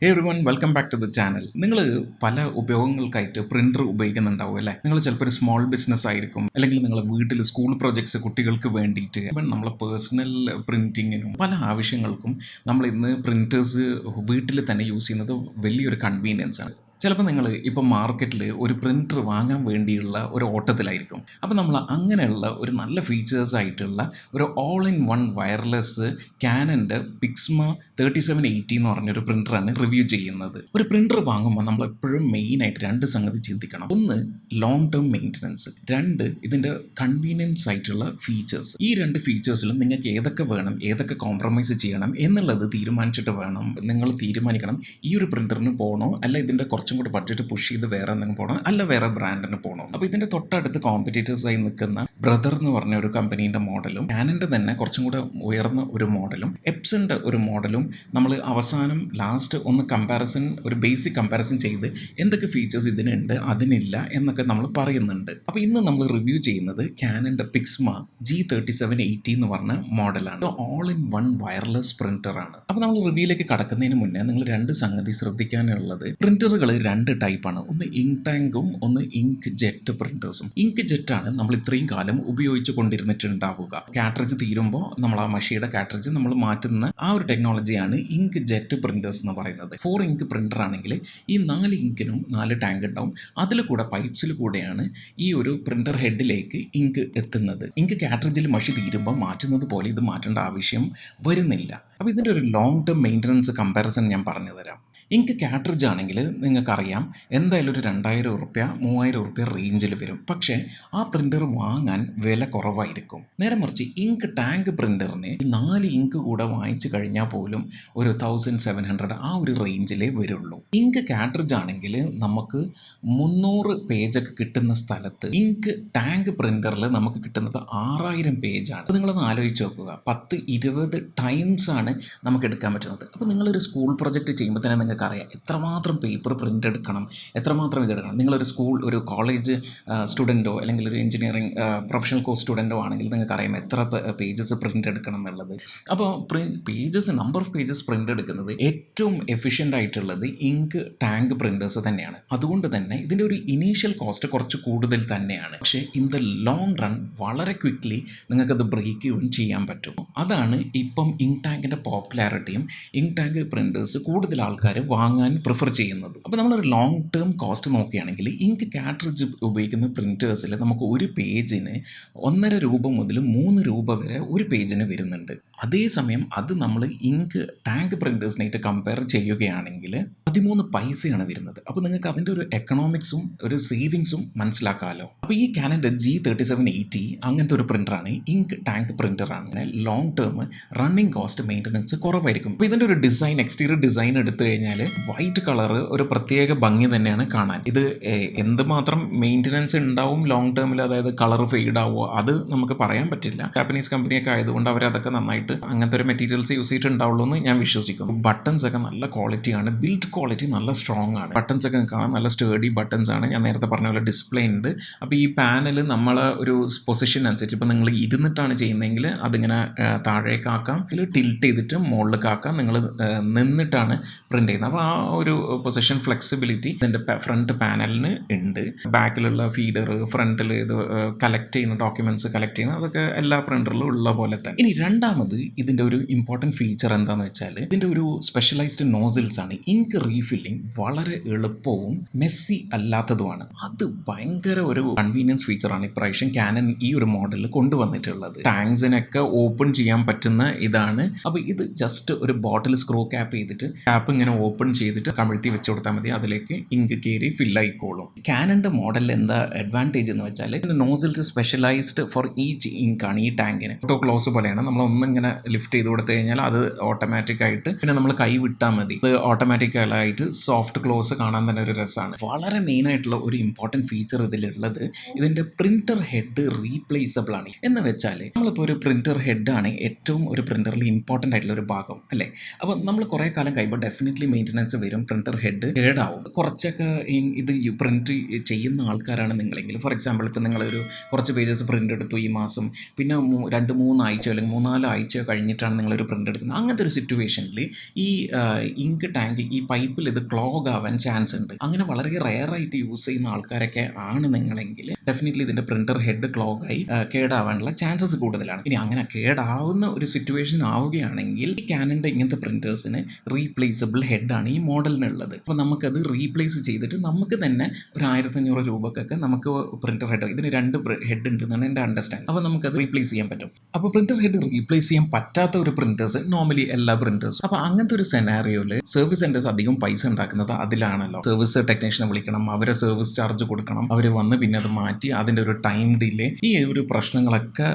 Hey everyone, welcome back to the channel. നിങ്ങൾ പല ഉപയോഗങ്ങൾക്കായിട്ട് printer ഉപയോഗിക്കുന്നുണ്ടാവും അല്ലേ? നിങ്ങൾ ചിലപ്പോൾ ഒരു സ്മോൾ ബിസിനസ് ആയിരിക്കും, അല്ലെങ്കിൽ നിങ്ങളുടെ വീട്ടിൽ സ്കൂൾ പ്രൊജക്ട്സ് കുട്ടികൾക്ക് വേണ്ടിയിട്ട്, ഇവൻ നമ്മളെ പേഴ്സണൽ പ്രിൻറ്റിങ്ങിനും പല ആവശ്യങ്ങൾക്കും നമ്മൾ ഇന്ന് പ്രിൻറ്റേഴ്സ് വീട്ടിൽ തന്നെ യൂസ് ചെയ്യുന്നത് വലിയൊരു കൺവീനിയൻസ് ആണ്. ചിലപ്പോൾ നിങ്ങൾ ഇപ്പോൾ മാർക്കറ്റിൽ ഒരു പ്രിൻ്റർ വാങ്ങാൻ വേണ്ടിയുള്ള ഒരു ഓട്ടത്തിലായിരിക്കും. അപ്പോൾ നമ്മൾ അങ്ങനെയുള്ള ഒരു നല്ല ഫീച്ചേഴ്സ് ആയിട്ടുള്ള ഒരു ഓൾ ഇൻ വൺ വയർലെസ് ക്യാനൻ്റെ പിക്സ്മ 3780 എന്ന് പറഞ്ഞൊരു പ്രിൻ്ററാണ് റിവ്യൂ ചെയ്യുന്നത്. ഒരു പ്രിൻ്റർ വാങ്ങുമ്പോൾ നമ്മൾ എപ്പോഴും മെയിനായിട്ട് രണ്ട് സംഗതി ചിന്തിക്കണം. ഒന്ന്, ലോങ് ടേം മെയിൻ്റനൻസ്. രണ്ട്, ഇതിൻ്റെ കൺവീനിയൻസ് ആയിട്ടുള്ള ഫീച്ചേഴ്സ്. ഈ രണ്ട് ഫീച്ചേഴ്സിലും നിങ്ങൾക്ക് ഏതൊക്കെ വേണം, ഏതൊക്കെ കോംപ്രമൈസ് ചെയ്യണം എന്നുള്ളത് തീരുമാനിച്ചിട്ട് വേണം നിങ്ങൾ തീരുമാനിക്കണം ഈ ഒരു പ്രിൻ്ററിന് പോകണോ, അല്ല ഇതിൻ്റെ കുറച്ചും കൂടി ബഡ്ജറ്റ് പുഷ് ചെയ്ത് വേറെ എന്തെങ്കിലും പോകണം, അല്ല വേറെ ബ്രാൻഡിന് പോകണം. അപ്പോൾ ഇതിൻ്റെ തൊട്ടടുത്ത് കോമ്പറ്റീറ്റേഴ്സായി നിൽക്കുന്ന ബ്രദർ എന്ന് പറഞ്ഞ ഒരു കമ്പനീൻ്റെ മോഡലും, ക്യാനൻ്റെ തന്നെ കുറച്ചും കൂടെ ഉയർന്ന ഒരു മോഡലും, എപ്സൻ്റെ ഒരു മോഡലും നമ്മൾ അവസാനം ലാസ്റ്റ് ഒന്ന് കമ്പാരിസൺ, ഒരു ബേസിക് കമ്പാരിസൺ ചെയ്ത് എന്തൊക്കെ ഫീച്ചേഴ്സ് ഇതിനുണ്ട് അതിനില്ല എന്നൊക്കെ നമ്മൾ പറയുന്നുണ്ട്. അപ്പോൾ ഇന്ന് നമ്മൾ റിവ്യൂ ചെയ്യുന്നത് ക്യാനൻ്റെ പിക്സ്മ G3780 എന്ന് പറഞ്ഞ മോഡലാണ്. ഓൾ ഇൻ വൺ വയർലെസ് പ്രിൻ്ററാണ്. അപ്പോൾ നമ്മൾ റിവ്യൂയിലേക്ക് കടക്കുന്നതിന് മുന്നേ നിങ്ങൾ രണ്ട് സംഗതി ശ്രദ്ധിക്കാനുള്ളത്, പ്രിൻ്ററുകൾ രണ്ട് ടൈപ്പാണ്. ഒന്ന് ഇങ്ക് ടാങ്കും ഒന്ന് ഇങ്ക് ജെറ്റ് പ്രിൻ്റേഴ്സും. ഇങ്ക് ജെറ്റാണ് നമ്മൾ ഇത്രയും കാലം ഉപയോഗിച്ച് കൊണ്ടിരുന്നിട്ടുണ്ടാവുക. കാട്രിഡ്ജ് തീരുമ്പോൾ നമ്മൾ ആ മഷിയുടെ കാട്രിഡ്ജ് നമ്മൾ മാറ്റുന്ന ആ ഒരു ടെക്നോളജിയാണ് ഇങ്ക് ജെറ്റ് പ്രിൻ്റേഴ്സ് എന്ന് പറയുന്നത്. 4 ഇങ്ക് പ്രിൻ്റർ ആണെങ്കിൽ ഈ 4 ഇങ്കിനും 4 ടാങ്ക് ഉണ്ടാവും. അതിൽ കൂടെ പൈപ്സിൽ കൂടെയാണ് ഈ ഒരു പ്രിൻ്റർ ഹെഡിലേക്ക് ഇങ്ക് എത്തുന്നത്. ഇങ്ക് കാട്രിഡ്ജിൽ മഷി തീരുമ്പോൾ മാറ്റുന്നത് പോലെ ഇത് മാറ്റേണ്ട ആവശ്യം വരുന്നില്ല. അപ്പോൾ ഇതിൻ്റെ ഒരു ലോങ് ടേം മെയിൻ്റനൻസ് കമ്പാരിസൺ ഞാൻ പറഞ്ഞു തരാം. ഇങ്ക് കാട്രിഡ്ജ് ആണെങ്കിൽ നിങ്ങൾക്കറിയാം എന്തായാലും ഒരു 2000 ഉറുപ്യ 3000 ഉറുപ്യ റേഞ്ചിൽ വരും. പക്ഷേ ആ പ്രിൻ്റർ വാങ്ങാൻ വില കുറവായിരിക്കും. നേരെ മറിച്ച് ഇങ്ക് ടാങ്ക് പ്രിൻ്ററിന് 4 ഇങ്ക് കൂടെ വാങ്ങിച്ചു കഴിഞ്ഞാൽ പോലും ഒരു 1700 ആ ഒരു റേഞ്ചിലേ വരുള്ളൂ. ഇങ്ക് കാട്രിഡ്ജ് ആണെങ്കിൽ നമുക്ക് 300 പേജൊക്കെ കിട്ടുന്ന സ്ഥലത്ത് ഇങ്ക് ടാങ്ക് പ്രിൻ്ററിൽ നമുക്ക് കിട്ടുന്നത് 6000 പേജാണ്. അപ്പോൾ നിങ്ങളൊന്ന് ആലോചിച്ച് നോക്കുക, 10-20 ടൈംസ് ആണ് നമുക്ക് എടുക്കാൻ പറ്റുന്നത്. അപ്പോൾ നിങ്ങളൊരു സ്കൂൾ പ്രൊജക്റ്റ് ചെയ്യുമ്പോൾ തന്നെ നിങ്ങൾക്കറിയാം എത്രമാത്രം പേപ്പർ പ്രിൻ്റ് എടുക്കണം, എത്രമാത്രം ഇതെടുക്കണം. നിങ്ങളൊരു സ്കൂൾ, ഒരു കോളേജ് സ്റ്റുഡൻറ്റോ അല്ലെങ്കിൽ ഒരു എഞ്ചിനീയറിംഗ് പ്രൊഫഷണൽ കോഴ്സ് സ്റ്റുഡൻറ്റോ ആണെങ്കിൽ നിങ്ങൾക്കറിയാം എത്ര പേജസ് പ്രിൻ്റ് എടുക്കണം എന്നുള്ളത്. അപ്പോൾ നമ്പർ ഓഫ് പേജസ് പ്രിൻ്റ് എടുക്കുന്നത് ഏറ്റവും എഫിഷ്യൻ്റ് ആയിട്ടുള്ളത് ഇങ്ക് ടാങ്ക് പ്രിൻ്റേഴ്സ് തന്നെയാണ്. അതുകൊണ്ട് തന്നെ ഇതിൻ്റെ ഒരു ഇനീഷ്യൽ കോസ്റ്റ് കുറച്ച് കൂടുതൽ തന്നെയാണ്. പക്ഷേ ഇൻ ദ ലോങ് റൺ വളരെ ക്വിക്ക്ലി നിങ്ങൾക്കത് ബ്രേക്ക് ഈവൻ ചെയ്യാൻ പറ്റും. അതാണ് ഇപ്പം ഇങ്ക് ടാങ്കിൻ്റെ പോപ്പുലാരിറ്റിയും ഇങ്ക് ടാങ്ക് പ്രിൻ്റേഴ്സ് കൂടുതൽ ആൾക്കാർ വാങ്ങാൻ പ്രിഫർ ചെയ്യുന്നത്. അപ്പോൾ നമ്മളൊരു ലോങ് ടേം കോസ്റ്റ് നോക്കുകയാണെങ്കിൽ ഇങ്ക് കാട്രിഡ്ജ് ഉപയോഗിക്കുന്ന പ്രിൻറ്റേഴ്സിൽ നമുക്ക് ഒരു പേജിന് 1.5 രൂപ മുതൽ 3 രൂപ വരെ ഒരു പേജിന് വരുന്നുണ്ട്. അതേസമയം അത് നമ്മൾ ഇങ്ക് ടാങ്ക് പ്രിൻറ്റേഴ്സിനായിട്ട് കമ്പയർ ചെയ്യുകയാണെങ്കിൽ 13 പൈസയാണ് വരുന്നത്. അപ്പോൾ നിങ്ങൾക്ക് അതിൻ്റെ ഒരു എക്കണോമിക്സും ഒരു സേവിങ്സും മനസ്സിലാക്കാമല്ലോ. അപ്പോൾ ഈ ക്യാനൻ്റെ G3780 അങ്ങനത്തെ ഒരു പ്രിൻ്ററാണ്, ഇങ്ക് ടാങ്ക് പ്രിൻ്ററാണ്. അങ്ങനെ long term running cost maintenance കുറവായിരിക്കും. അപ്പോൾ ഇതിൻ്റെ ഒരു ഡിസൈൻ, എക്സ്റ്റീരിയർ ഡിസൈൻ എടുത്തു കഴിഞ്ഞാൽ വൈറ്റ് കളർ ഒരു പ്രത്യേക ഭംഗി തന്നെയാണ് കാണാൻ. ഇത് എന്തുമാത്രം മെയിൻ്റനൻസ് ഉണ്ടാവും ലോങ് ടേമിൽ, അതായത് കളർ ഫെയ്ഡ് ആവുമോ അത് നമുക്ക് പറയാൻ പറ്റില്ല. ജാപ്പനീസ് കമ്പനിയൊക്കെ ആയതുകൊണ്ട് അവരതൊക്കെ നന്നായിട്ട് അങ്ങനത്തെ ഒരു മെറ്റീരിയൽസ് യൂസ് ചെയ്തിട്ടുണ്ടാവുള്ളൂ എന്ന് ഞാൻ വിശ്വസിക്കുന്നു. ബട്ടൺസ് ഒക്കെ നല്ല ക്വാളിറ്റിയാണ്, ബിൽഡ് ക്വാളിറ്റി നല്ല സ്ട്രോങ് ആണ്. ബട്ടൺസ് ഒക്കെ കാണാൻ നല്ല സ്റ്റേഡി ബട്ടൺസ് ആണ്. ഞാൻ നേരത്തെ പറഞ്ഞ പോലെ ഡിസ്പ്ലേ ഉണ്ട്. അപ്പോൾ ഈ പാനൽ നമ്മളെ ഒരു പൊസിഷൻ അനുസരിച്ച്, ഇപ്പോൾ നിങ്ങൾ ഇരുന്നിട്ടാണ് ചെയ്യുന്നതെങ്കിൽ അതിങ്ങനെ താഴേക്കാക്കാം, ഇതിൽ ടിൽറ്റ് ചെയ്തിട്ട് മുകളിലേക്കാക്കാം. നിങ്ങൾ നിന്നിട്ടാണ് പ്രിൻ്റ് ചെയ്യുന്നത്. അപ്പോൾ ആ ഒരു പൊസിഷൻ ഫ്ലെക്സിബിലിറ്റി ഇതിൻ്റെ ഫ്രണ്ട് പാനലിന് ഉണ്ട്. ബാക്കിലുള്ള ഫീഡർ, ഫ്രണ്ടിൽ ഇത് കളക്ട് ചെയ്യുന്ന ഡോക്യുമെൻറ്റ്സ് കളക്ട് ചെയ്യുന്ന അതൊക്കെ എല്ലാ പ്രിൻ്ററിലും ഉള്ള പോലെ തന്നെ. ഇനി രണ്ടാമത് ഇതിൻ്റെ ഒരു ഇമ്പോർട്ടൻറ്റ് ഫീച്ചർ എന്താണെന്ന് വെച്ചാൽ ഇതിൻ്റെ ഒരു സ്പെഷ്യലൈസ്ഡ് നോസിൽസ് ആണ്. ഇങ്ക് റീഫില്ലിംഗ് വളരെ എളുപ്പവും മെസ്സി അല്ലാത്തതുമാണ്. അത് ഭയങ്കര ഒരു കൺവീനിയൻസ് ഫീച്ചറാണ് ഇപ്രാവശ്യം ക്യാനൻ ഈ ഒരു മോഡലിൽ കൊണ്ടുവന്നിട്ടുള്ളത്. ടാങ്ക്സിനൊക്കെ ഓപ്പൺ ചെയ്യാൻ പറ്റുന്ന ഇതാണ്. അപ്പോൾ ഇത് ജസ്റ്റ് ഒരു ബോട്ടിൽ സ്ക്രൂ ക്യാപ്പ് ചെയ്തിട്ട് ക്യാപ്പ് ഇങ്ങനെ ഓപ്പൺ ചെയ്തിട്ട് കമിഴ്ത്തി വെച്ച് കൊടുത്താൽ മതി, അതിലേക്ക് ഇങ്ക് കയറി ഫില്ലായിക്കോളും. ക്യാനൻ്റെ മോഡലിൽ എന്താ അഡ്വാൻറ്റേജ് എന്ന് വെച്ചാൽ nozzles specialised for each ink ആണ്. ഈ ടാങ്കിന് ഓട്ടോ ക്ലോസ് പോലെയാണ്. നമ്മൾ ഒന്നിങ്ങനെ ലിഫ്റ്റ് ചെയ്ത് കൊടുത്തു കഴിഞ്ഞാൽ അത് ഓട്ടോമാറ്റിക് ആയിട്ട്, പിന്നെ നമ്മൾ കൈ വിട്ടാൽ മതി, അത് ഓട്ടോമാറ്റിക്കലായിട്ട് സോഫ്റ്റ് ക്ലോസ് കാണാൻ തന്നെ ഒരു രസമാണ്. വളരെ മെയിൻ ആയിട്ടുള്ള ഒരു ഇമ്പോർട്ടൻറ്റ് ഫീച്ചർ ഇതിലുള്ളത് ഇതിൻ്റെ പ്രിൻ്റർ ഹെഡ് റീപ്ലേസബിൾ ആണ്. എന്ന് വെച്ചാൽ നമ്മളിപ്പോൾ ഒരു പ്രിൻ്റർ ഹെഡാണ് ഏറ്റവും ഒരു പ്രിൻ്ററിൽ ഇമ്പോർട്ടൻ്റ് ആയിട്ടുള്ള ഒരു ഭാഗം അല്ലേ. അപ്പോൾ നമ്മൾ കുറേ കാലം കഴിയുമ്പോൾ ഡെഫിനറ്റ്ലി മെയിൻ്റനൻസ് വരും, പ്രിൻ്റർ ഹെഡ് കേടാവും. കുറച്ചൊക്കെ ഇത് പ്രിൻറ്റ് ചെയ്യുന്ന ആൾക്കാരാണ് നിങ്ങളെങ്കിൽ, ഫോർ എക്സാമ്പിൾ ഇപ്പോൾ നിങ്ങളൊരു കുറച്ച് പേജസ് പ്രിൻ്റ് എടുത്തു ഈ മാസം, പിന്നെ 2-3 ആഴ്ച അല്ലെങ്കിൽ 3-4 ആഴ്ച കഴിഞ്ഞിട്ടാണ് നിങ്ങളൊരു പ്രിൻ്റ് എടുക്കുന്നത്. അങ്ങനത്തെ ഒരു സിറ്റുവേഷനിൽ ഈ ഇങ്ക് ടാങ്ക്, ഈ പൈപ്പ് സ്വൈപ്പിൽ ഇത് ക്ലോഗ് ആവാൻ ചാൻസ് ഉണ്ട്. അങ്ങനെ വളരെ റെയർ ആയിട്ട് യൂസ് ചെയ്യുന്ന ആൾക്കാരൊക്കെ ആണ് നിങ്ങളെങ്കിൽ ഡെഫിനറ്റ്ലി ഇതിന്റെ പ്രിന്റർ ഹെഡ് ക്ലോഗായി കേടാവാനുള്ള ചാൻസസ് കൂടുതലാണ്. ഇനി അങ്ങനെ കേടാവുന്ന ഒരു സിറ്റുവേഷൻ ആവുകയാണെങ്കിൽ ഈ ക്യാനന്റെ ഇങ്ങനത്തെ പ്രിന്റേഴ്സിന് റീപ്ലേസബിൾ ഹെഡാണ് ഈ മോഡലിനുള്ളത്. അപ്പോൾ നമുക്കത് റീപ്ലേസ് ചെയ്തിട്ട് നമുക്ക് തന്നെ ഒരു 1500 രൂപക്കൊക്കെ നമുക്ക് പ്രിന്റർ ഹെഡ്, ഇതിന് 2 ഹെഡ് ഉണ്ടെന്നാണ് എൻ്റെ അണ്ടർസ്റ്റാൻഡ്. അപ്പോൾ നമുക്കത് റീപ്ലേസ് ചെയ്യാൻ പറ്റും. അപ്പോൾ പ്രിന്റർ ഹെഡ് റീപ്ലേസ് ചെയ്യാൻ പറ്റാത്ത ഒരു പ്രിന്റേഴ്സ് നോർമലി എല്ലാ പ്രിന്റേഴ്സും. അപ്പോൾ അങ്ങനത്തെ ഒരു സെനാരിയോയിൽ സർവീസ് സെന്റേഴ്സ് അധികം പൈസ ഉണ്ടാക്കുന്നത് അതിലാണല്ലോ. സർവീസ് ടെക്നീഷ്യനെ വിളിക്കണം, അവരെ സർവീസ് ചാർജ് കൊടുക്കണം, അവർ വന്ന് പിന്നെ അത് മാറ്റി അതിൻ്റെ ഒരു ടൈം ഡിലേ, ഈ ഒരു പ്രശ്നങ്ങളൊക്കെ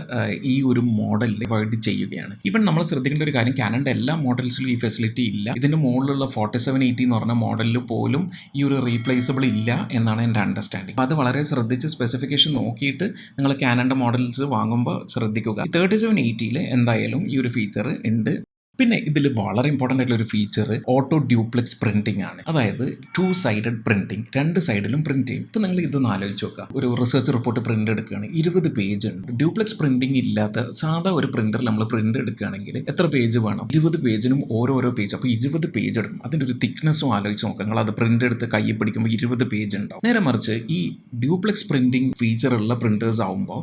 ഈ ഒരു മോഡലിൽ അവോയ്ഡ് ചെയ്യുകയാണ്. ഇവൻ നമ്മൾ ശ്രദ്ധിക്കേണ്ട ഒരു കാര്യം, ക്യാനൻ്റെ എല്ലാ മോഡൽസിലും ഈ ഫെസിലിറ്റി ഇല്ല. ഇതിൻ്റെ മുകളിലുള്ള 4780 എന്ന് പറഞ്ഞ മോഡലിൽ പോലും ഈ ഒരു റീപ്ലേസബിൾ ഇല്ല എന്നാണ് എൻ്റെ അണ്ടർസ്റ്റാൻഡിങ്. അപ്പോൾ അത് വളരെ ശ്രദ്ധിച്ച് സ്പെസിഫിക്കേഷൻ നോക്കിയിട്ട് നിങ്ങൾ ക്യാനൻ്റെ മോഡൽസ് വാങ്ങുമ്പോൾ ശ്രദ്ധിക്കുക. 3780 എന്തായാലും ഈ ഒരു ഫീച്ചർ ഉണ്ട്. പിന്നെ ഇതിൽ വളരെ ഇമ്പോർട്ടൻ്റ് ആയിട്ടുള്ള ഒരു ഫീച്ചർ ഓട്ടോ ഡ്യൂപ്ലെക്സ് പ്രിന്റിംഗ് ആണ്. അതായത് 2 സൈഡഡ് പ്രിന്റിംഗ്, 2 സൈഡിലും പ്രിന്റ് ചെയ്യും. ഇപ്പം നിങ്ങൾ ഇതൊന്ന് ആലോചിച്ച് നോക്കുക, ഒരു റിസർച്ച് റിപ്പോർട്ട് പ്രിന്റ് എടുക്കുകയാണ്, 20 പേജ് ഉണ്ട്. ഡ്യൂപ്ലെക്സ് പ്രിന്റിംഗ് ഇല്ലാത്ത സാധാ ഒരു പ്രിന്ററിൽ നമ്മൾ പ്രിന്റ് എടുക്കുകയാണെങ്കിൽ എത്ര പേജ് വേണം? 20 പേജിനും ഓരോരോ പേജ്, അപ്പോൾ 20 പേജ് എടുക്കും. അതിൻ്റെ ഒരു തിക്നെസ്സും ആലോചിച്ച് നോക്കുക. നിങ്ങൾ അത് പ്രിന്റ് എടുത്ത് കയ്യിൽ പിടിക്കുമ്പോൾ 20 പേജ് ഉണ്ടാവും. നേരെ മറിച്ച് ഈ ഡ്യൂപ്ലെക്സ് പ്രിന്റിംഗ് ഫീച്ചറുള്ള പ്രിന്റേഴ്സ് ആകുമ്പോൾ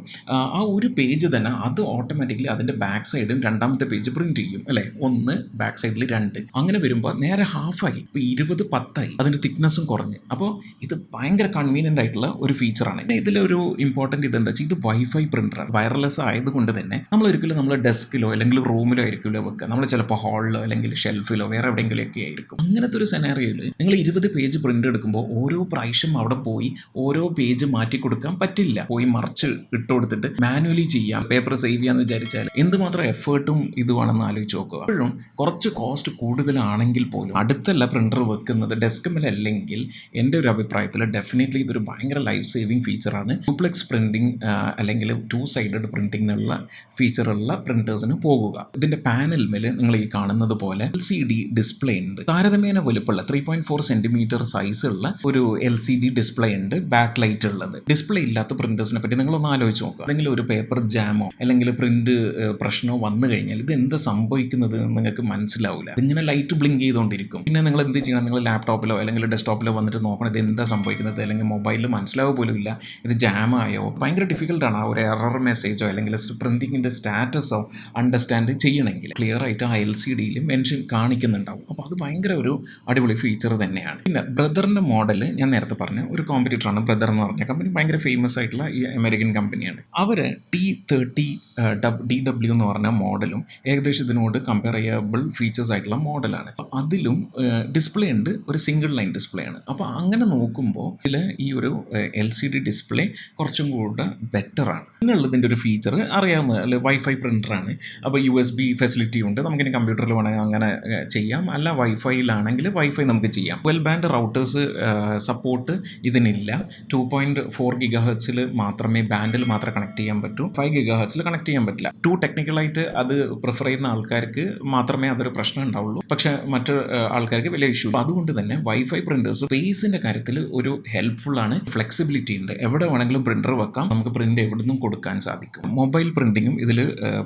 ആ ഒരു പേജ് തന്നെ അത് ഓട്ടോമാറ്റിക്കലി അതിൻ്റെ ബാക്ക് സൈഡും രണ്ടാമത്തെ പേജ് പ്രിന്റ് ചെയ്യും അല്ലേ. 1 ബാക്ക് സൈഡിൽ 2 അങ്ങനെ വരുമ്പോൾ നേരെ ഹാഫായി, ഇപ്പോൾ 20 10ആയി, അതിൻ്റെ തിക്നെസ്സും കുറഞ്ഞ്. അപ്പോൾ ഇത് ഭയങ്കര കൺവീനിയൻ്റ് ആയിട്ടുള്ള ഒരു ഫീച്ചറാണ്. പിന്നെ ഇതിലൊരു ഇമ്പോർട്ടൻറ്റ് ഇതെന്താ വെച്ചാൽ ഇത് വൈഫൈ പ്രിൻ്ററാണ്. വയർലെസ് ആയതുകൊണ്ട് തന്നെ നമ്മൾ ഒരിക്കലും നമ്മൾ ഡെസ്കിലോ അല്ലെങ്കിൽ റൂമിലോ ആയിരിക്കുമല്ലോ വെക്കുക, നമ്മൾ ചിലപ്പോൾ ഹാളിലോ അല്ലെങ്കിൽ ഷെൽഫിലോ വേറെ എവിടെയെങ്കിലുമൊക്കെ ആയിരിക്കും. അങ്ങനത്തെ ഒരു സെനാറിയോയിൽ നിങ്ങൾ 20 പേജ് പ്രിൻ്റ് എടുക്കുമ്പോൾ ഓരോ പ്രാവശ്യം അവിടെ പോയി ഓരോ പേജ് മാറ്റി കൊടുക്കാൻ പറ്റില്ല. പോയി മറിച്ച് ഇട്ട് കൊടുത്തിട്ട് മാനുവലി ചെയ്യാം, പേപ്പർ സേവ് ചെയ്യാമെന്ന് വിചാരിച്ചാൽ എന്തുമാത്രം എഫേർട്ടും ഇതുവാണെന്ന് ആലോചിച്ച് നോക്കുക. അപ്പോഴും കുറച്ച് കോസ്റ്റ് കൂടുതലാണെങ്കിൽ പോലും അടുത്തല്ല പ്രിൻ്റർ വെക്കുന്നത്, ഡെസ്ക്മിലല്ലെങ്കിൽ എൻ്റെ ഒരു അഭിപ്രായത്തിൽ ഡെഫിനറ്റ്ലി ഇതൊരു ഭയങ്കര ലൈഫ് സേവിങ് ഫീച്ചറാണ്. ഡ്യൂപ്ലെക്സ് പ്രിൻറ്റിങ് അല്ലെങ്കിൽ 2 സൈഡഡ് പ്രിൻറ്റിങ്ങിനുള്ള ഫീച്ചറുള്ള പ്രിൻറ്റേഴ്സിന് പോകുക. ഇതിൻ്റെ പാനൽ മേൽ നിങ്ങൾ ഈ കാണുന്നത് പോലെ LCD ഡിസ്പ്ലേ ഉണ്ട്. താരതമ്യേന വലുപ്പമുള്ള 3.4 സെൻറ്റിമീറ്റർ സൈസുള്ള ഒരു LCD ഡിസ്പ്ലേ ഉണ്ട്. ബാക്ക് ലൈറ്റ് ഉള്ളത്. ഡിസ്പ്ലേ ഇല്ലാത്ത പ്രിൻറ്റേഴ്സിനെ പറ്റി നിങ്ങളൊന്ന് ആലോചിച്ച് നോക്കുക. അല്ലെങ്കിൽ ഒരു പേപ്പർ ജാമോ അല്ലെങ്കിൽ പ്രിൻറ്റ് പ്രശ്നമോ വന്നു കഴിഞ്ഞാൽ ഇത് എന്താ സംഭവിക്കുന്നത് നിങ്ങൾക്ക് മനസ്സിലാവില്ല. ഇതിങ്ങനെ ലൈറ്റ് ബ്ലിങ്ക് ചെയ്തുകൊണ്ടിരിക്കും. പിന്നെ നിങ്ങൾ എന്ത് ചെയ്യണം? നിങ്ങൾ ലാപ്ടോപ്പിലോ അല്ലെങ്കിൽ ഡെസ്ക്ടോപ്പിലോ വന്നിട്ട് നോക്കണം ഇത് എന്താ സംഭവിക്കുന്നത്, അല്ലെങ്കിൽ മൊബൈലിൽ മനസ്സിലാവുക പോലും ഇല്ല ഇത് ജാമായോ. ഭയങ്കര ഡിഫിക്കൽട്ടാണ് ആ ഒരു എറർ മെസ്സേജോ അല്ലെങ്കിൽ പ്രിൻറ്റിങ്ങിൻ്റെ സ്റ്റാറ്റസോ അണ്ടർസ്റ്റാൻഡ് ചെയ്യണമെങ്കിൽ. ക്ലിയർ ആയിട്ട് ആ LCDയിൽ മെൻഷൻ കാണിക്കുന്നുണ്ടാവും. അപ്പോൾ അത് ഭയങ്കര ഒരു അടിപൊളി ഫീച്ചർ തന്നെയാണ്. പിന്നെ ബ്രദറിൻ്റെ മോഡൽ ഞാൻ നേരത്തെ പറഞ്ഞ ഒരു കോമ്പറ്റീറ്ററാണ്. ബ്രദർ എന്ന് പറഞ്ഞ കമ്പനി ഭയങ്കര ഫേമസ് ആയിട്ടുള്ള ഈ അമേരിക്കൻ കമ്പനിയാണ്. അവർ T30 DW എന്ന് പറഞ്ഞ മോഡലും ഏകദേശം ഇതിനോട് കമ്പയർ ചെയ്യബിൾ ഫീച്ചേഴ്സ് ആയിട്ടുള്ള മോഡലാണ്. അതിലും ഡിസ്പ്ലേ ഉണ്ട്, ഒരു സിംഗിൾ ലൈൻ ഡിസ്പ്ലേ ആണ്. അപ്പോൾ അങ്ങനെ നോക്കുമ്പോൾ ഇതിൽ ഈ ഒരു LCD ഡിസ്പ്ലേ കുറച്ചും കൂടെ ബെറ്ററാണ്. പിന്നുള്ളതിൻ്റെ ഒരു ഫീച്ചർ അറിയാവുന്ന അല്ലെ, വൈഫൈ പ്രിൻ്ററാണ്. അപ്പോൾ USB ഫെസിലിറ്റി ഉണ്ട്. നമുക്കിനി കമ്പ്യൂട്ടറിൽ വേണമെങ്കിൽ അങ്ങനെ ചെയ്യാം. അല്ല വൈഫൈയിലാണെങ്കിൽ വൈഫൈ നമുക്ക് ചെയ്യാം. 12 ബാൻഡ് റൗട്ടേഴ്സ് സപ്പോർട്ട് ഇതിനില്ല. 2.4 GHz മാത്രമേ ബാൻഡിൽ മാത്രമേ കണക്ട് ചെയ്യാൻ പറ്റൂ. 5 GHz കണക്ട് ചെയ്യാൻ പറ്റില്ല. ടെക്നിക്കലായിട്ട് അത് പ്രിഫർ ചെയ്യുന്ന ആൾക്കാർക്ക് മാത്രമേ അതൊരു പ്രശ്നം ഉണ്ടാവുള്ളൂ. പക്ഷേ മറ്റു ആൾക്കാർക്ക് വലിയ ഇഷ്യൂ. അതുകൊണ്ട് തന്നെ വൈഫൈ പ്രിന്റേഴ്സ് സ്പേസിന്റെ കാര്യത്തിൽ ഒരു ഹെൽപ്ഫുൾ ആണ്. ഫ്ലെക്സിബിലിറ്റി ഉണ്ട്. എവിടെ വേണമെങ്കിലും പ്രിന്റർ വെക്കാം. നമുക്ക് പ്രിന്റ് എവിടെ നിന്നും കൊടുക്കാൻ സാധിക്കും. മൊബൈൽ പ്രിന്റിങ്ങും ഇതിൽ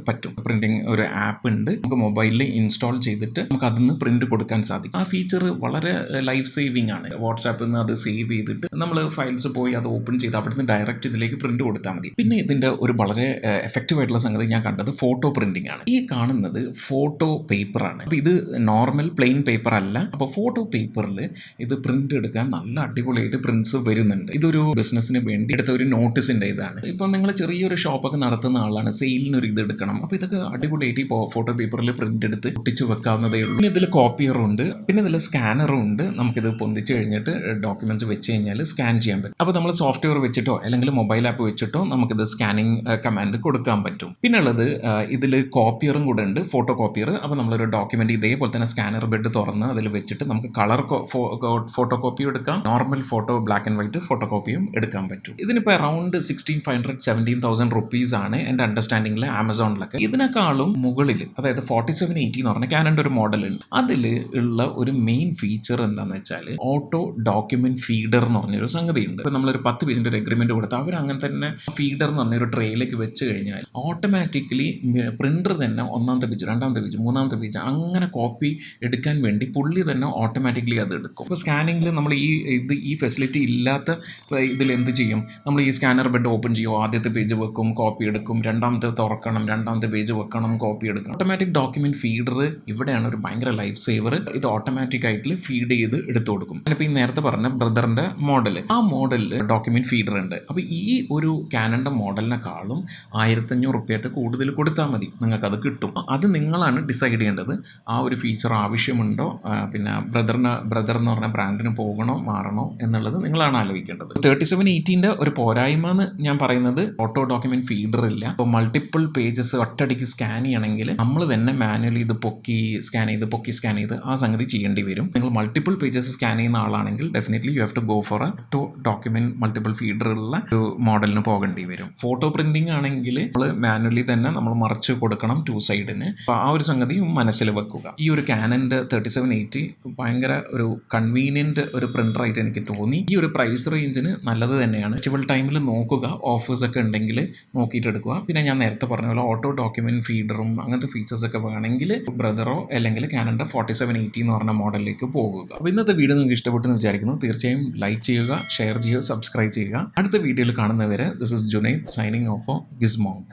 പറ്റും. പ്രിന്റിങ് ഒരു ആപ്പ് ഉണ്ട്. നമുക്ക് മൊബൈലിൽ ഇൻസ്റ്റാൾ ചെയ്തിട്ട് നമുക്ക് അതിൽ നിന്ന് പ്രിന്റ് കൊടുക്കാൻ സാധിക്കും. ആ ഫീച്ചർ വളരെ ലൈഫ് സേവിങ് ആണ്. വാട്സാപ്പിൽ നിന്ന് അത് സേവ് ചെയ്തിട്ട് നമ്മൾ ഫയൽസ് പോയി അത് ഓപ്പൺ ചെയ്ത് അവിടെ നിന്ന് ഡയറക്റ്റ് ഇതിലേക്ക് പ്രിന്റ് കൊടുത്താൽ മതി. പിന്നെ ഇതിന്റെ ഒരു വളരെ എഫക്റ്റീവ് ആയിട്ടുള്ള സംഗതി ഞാൻ കണ്ടത് ഫോട്ടോ പ്രിന്റിംഗ് ആണ്. ഈ കാണുന്നത് ഫോട്ടോ പേപ്പറാണ്. അപ്പോൾ ഇത് നോർമൽ പ്ലെയിൻ പേപ്പർ അല്ല. അപ്പോൾ ഫോട്ടോ പേപ്പറിൽ ഇത് പ്രിന്റ് എടുക്കാൻ നല്ല അടിപൊളിയായിട്ട് പ്രിന്റ്സ് വരുന്നുണ്ട്. ഇതൊരു ബിസിനസ്സിന് വേണ്ടി എടുത്ത ഒരു നോട്ടീസിൻ്റെ ഇതാണ്. ഇപ്പോൾ നിങ്ങൾ ചെറിയൊരു ഷോപ്പൊക്കെ നടത്തുന്ന ആളാണ്, സെയിലിനൊരു ഇത് എടുക്കണം. അപ്പോൾ ഇതൊക്കെ അടിപൊളിയായിട്ട് ഇപ്പോൾ ഫോട്ടോ പേപ്പറിൽ പ്രിന്റ് എടുത്ത് ഒട്ടിച്ച് വെക്കാവുന്നതേ ഉള്ളൂ. പിന്നെ ഇതിൽ കോപ്പിയറും ഉണ്ട്. പിന്നെ ഇതിൽ സ്കാനറും ഉണ്ട്. നമുക്കിത് പൊന്തിച്ച് കഴിഞ്ഞിട്ട് ഡോക്യുമെന്റ്സ് വെച്ച് കഴിഞ്ഞാൽ സ്കാൻ ചെയ്യാൻ പറ്റും. അപ്പോൾ നമ്മൾ സോഫ്റ്റ്വെയർ വെച്ചിട്ടോ അല്ലെങ്കിൽ മൊബൈൽ ആപ്പ് വെച്ചിട്ടോ നമുക്കിത് സ്കാനിങ് കമാൻഡ് കൊടുക്കാൻ പറ്റും. പിന്നെ ഉള്ളത് ഇതിൽ കോപ്പിയറും കൂടെ ഉണ്ട്, ഫോട്ടോ കോപ്പിയർ. അപ്പോൾ നമ്മളൊരു ഡോക്യുമെന്റ് ഇതേപോലെ തന്നെ സ്കാനർ ബെഡ് തുറന്ന് അതിൽ വെച്ചിട്ട് നമുക്ക് കളർ ഫോട്ടോ കോപ്പിയും എടുക്കാം, normal photo black and white photo കോപ്പിയും എടുക്കാൻ പറ്റും. ഇതിനിപ്പോൾ അറൗണ്ട് 16,500-17,000 റുപ്പീസ് ആണ് എൻ്റെ അണ്ടർസ്റ്റാൻഡിങ്ങിൽ ആമസോണിലൊക്കെ. ഇതിനേക്കാളും മുകളിൽ അതായത് 4780 എന്ന് പറഞ്ഞ ക്യാനൻ്റെ ഒരു മോഡൽ ഉണ്ട്. അതിൽ ഉള്ള ഒരു മെയിൻ ഫീച്ചർ എന്താണെന്ന് വെച്ചാൽ ഓട്ടോ ഡോക്യുമെന്റ് ഫീഡർ എന്ന് പറഞ്ഞൊരു സംഗതി ഉണ്ട്. ഇപ്പോൾ നമ്മളൊരു 10 പേജിൻ്റെ ഒരു എഗ്രിമെന്റ് കൊടുത്ത് അവർ അങ്ങനെ തന്നെ ഫീഡർ എന്ന് പറഞ്ഞൊരു ട്രേയിലേക്ക് വെച്ച് കഴിഞ്ഞാൽ ഓട്ടോമാറ്റിക്കലി പ്രിന്റർ തന്നെ ഒന്നാമത്തെ പേജ്, രണ്ടാമത്തെ പേജ്, മൂന്നാമത്തെ പേജ് അങ്ങനെ കോപ്പി എടുക്കാൻ വേണ്ടി പുള്ളി തന്നെ ഓട്ടോമാറ്റിക്കലി അത് എടുക്കും. ഇപ്പോൾ സ്കാനിങ്ങിൽ നമ്മൾ ഈ ഫെസിലിറ്റി ഇല്ലാത്ത ഇതിൽ എന്ത് ചെയ്യും, നമ്മൾ ഈ സ്കാനർ ബെഡ് ഓപ്പൺ ചെയ്യും, ആദ്യത്തെ പേജ് വെക്കും, കോപ്പി എടുക്കും, രണ്ടാമത്തെ തുറക്കണം, രണ്ടാമത്തെ പേജ് വെക്കണം, കോപ്പി എടുക്കണം. ഓട്ടോമാറ്റിക് ഡോക്യുമെൻറ്റ് ഫീഡർ ഇവിടെയാണ് ഒരു ഭയങ്കര ലൈഫ് സേവർ. ഇത് ഓട്ടോമാറ്റിക് ആയിട്ട് ഫീഡ് ചെയ്ത് എടുത്തു കൊടുക്കും. ഞാനിപ്പോൾ ഈ നേരത്തെ പറഞ്ഞ ബ്രദറിൻ്റെ മോഡൽ, ആ മോഡലിൽ ഡോക്യുമെൻറ്റ് ഫീഡർ ഉണ്ട്. അപ്പോൾ ഈ ഒരു കാനൻ്റെ മോഡലിനെക്കാളും 1500 റുപ്യായിട്ട് കൂടുതൽ കൊടുത്താൽ മതി, നിങ്ങൾക്കത് കിട്ടും. അത് നിങ്ങളാണ് ഡിസൈഡ് ചെയ്യേണ്ടത് ആ ഒരു ഫീച്ചർ ആവശ്യമുണ്ടോ, പിന്നെ ബ്രദർ എന്ന് പറഞ്ഞ ബ്രാൻഡിന് പോകണോ മാറണോ എന്നുള്ളത് നിങ്ങളാണ് ആലോചിക്കേണ്ടത്. 3780 ഒരു പോരായ്മ എന്ന് ഞാൻ പറയുന്നത് ഓട്ടോ ഡോക്യുമെൻറ്റ് ഫീഡർ ഇല്ല. ഇപ്പോൾ മൾട്ടിപ്പിൾ പേജസ് ഒറ്റയടിക്ക് സ്കാൻ ചെയ്യണമെങ്കിൽ നമ്മൾ തന്നെ മാനുവലി ഇത് പൊക്കി സ്കാൻ ചെയ്ത് ആ സംഗതി ചെയ്യേണ്ടി വരും. നിങ്ങൾ മൾട്ടിപ്പിൾ പേജസ് സ്കാൻ ചെയ്യുന്ന ആളാണെങ്കിൽ definitely you have to go for a two document multiple ഫീഡറുള്ള ഒരു മോഡലിന് പോകേണ്ടി വരും. ഫോട്ടോ പ്രിൻറ്റിംഗ് ആണെങ്കിൽ നമ്മൾ മാനുവലി തന്നെ നമ്മൾ മറച്ച് കൊടുക്കണം 2 സൈഡിന്. അപ്പോൾ ആ ഒരു സംഗതി മനസ്സിൽ വെക്കുക. ഈ ഒരു കാനൻ്റെ 3780 ഭയങ്കര ഒരു കൺവീനിയൻറ്റ് ഒരു പ്രിൻ്ററായിട്ട് എനിക്ക് തോന്നി. ഈ ഒരു പ്രൈസ് റേഞ്ചിന് നല്ലത് തന്നെയാണ്. ഫെസ്റ്റിവൽ ടൈമിൽ നോക്കുക, ഓഫേഴ്സൊക്കെ ഉണ്ടെങ്കിൽ നോക്കിയിട്ട് എടുക്കുക. പിന്നെ ഞാൻ നേരത്തെ പറഞ്ഞ പോലെ ഓട്ടോ ഡോക്യുമെൻറ്റ് ഫീഡറും അങ്ങനത്തെ ഫീച്ചേഴ്സൊക്കെ വേണമെങ്കിൽ ബ്രദറോ അല്ലെങ്കിൽ കാനൻ്റെ 4780 എന്ന് പറഞ്ഞ മോഡലിലേക്ക് പോകുക. അപ്പോൾ ഇന്നത്തെ വീഡിയോ നിങ്ങൾക്ക് ഇഷ്ടപ്പെട്ടെന്ന് വിചാരിക്കുന്നു. തീർച്ചയായും ലൈക്ക് ചെയ്യുക, ഷെയർ ചെയ്യുക, സബ്സ്ക്രൈബ് ചെയ്യുക. അടുത്ത വീഡിയോയിൽ കാണുന്നവരെ this is Junaid signing off for ഗിസ്മോങ്ക്.